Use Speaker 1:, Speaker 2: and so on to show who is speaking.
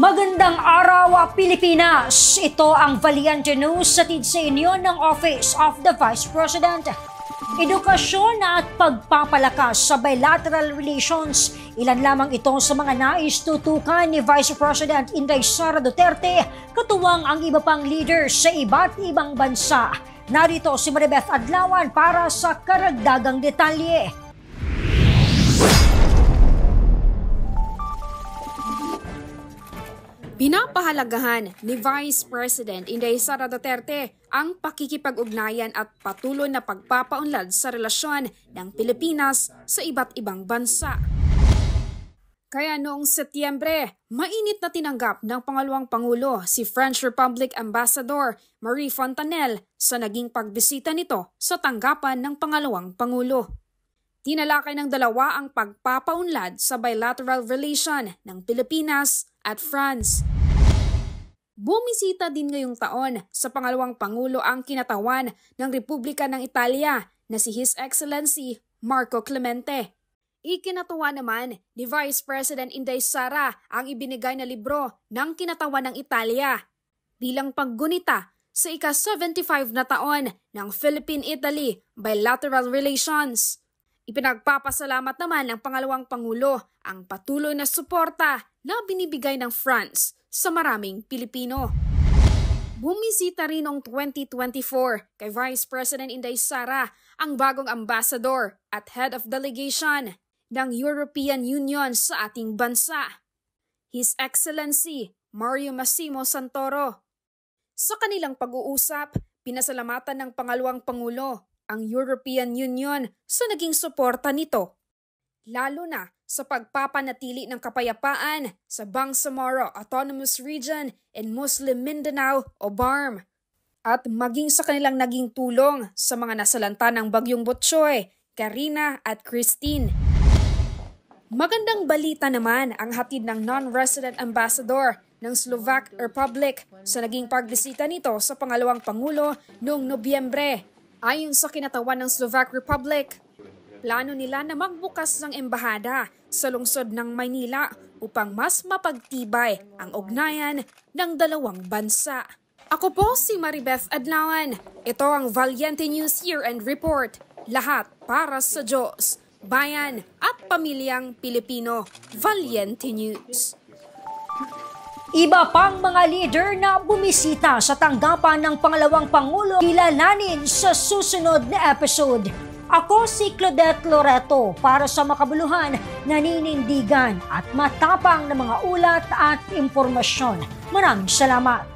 Speaker 1: Magandang araw, Pilipinas! Ito ang Valiente News hatid sa inyo ng Office of the Vice President. Edukasyon at pagpapalakas sa bilateral relations. Ilan lamang ito sa mga nais tutukan ni Vice President Inday Sara Duterte, katuwang ang iba pang leaders sa iba't ibang bansa. Narito si Maribeth Adlawan para sa karagdagang detalye.
Speaker 2: Pinapahalagahan ni Vice President Inday Sara Duterte ang pakikipag-ugnayan at patuloy na pagpapaunlad sa relasyon ng Pilipinas sa iba't ibang bansa. Kaya noong Setyembre, mainit na tinanggap ng pangalawang Pangulo si French Republic Ambassador Marie Fontanelle sa naging pagbisita nito sa tanggapan ng pangalawang Pangulo. Tinalakay ng dalawa ang pagpapaunlad sa bilateral relation ng Pilipinas at France. Bumisita din ngayong taon sa pangalawang Pangulo ang kinatawan ng Republika ng Italia na si His Excellency Marco Clemente. Ikinatuwa naman ni Vice President Inday Sara ang ibinigay na libro ng kinatawan ng Italia bilang paggunita sa ika-75 na taon ng Philippine-Italy bilateral relations. Ipinagpapasalamat naman ng pangalawang Pangulo ang patuloy na suporta na binibigay ng France sa maraming Pilipino. Bumisita rin noong 2024 kay Vice President Inday Sara ang bagong ambassador at head of delegation ng European Union sa ating bansa, His Excellency Mario Massimo Santoro. Sa kanilang pag-uusap, pinasalamatan ng pangalawang Pangulo ang European Union sa naging suporta nito, lalo na sa pagpapanatili ng kapayapaan sa Bangsamoro Autonomous Region in Muslim Mindanao o BARM, at maging sa kanilang naging tulong sa mga nasalanta ng Bagyong Butchoy, Karina at Christine. Magandang balita naman ang hatid ng non-resident ambassador ng Slovak Republic sa naging pagbisita nito sa pangalawang Pangulo noong Nobyembre. Ayon sa kinatawan ng Slovak Republic, plano nila na magbukas ng embahada sa lungsod ng Maynila upang mas mapagtibay ang ugnayan ng dalawang bansa. Ako po si Maribeth Adlawan. Ito ang Valiente News Year-End Report. Lahat para sa Diyos, bayan at pamilyang Pilipino. Valiente News.
Speaker 1: Iba pang mga leader na bumisita sa tanggapan ng pangalawang Pangulo kilalanin sa susunod na episode. Ako si Claudette Loreto para sa makabuluhan, naninindigan at matapang na mga ulat at impormasyon. Maraming salamat.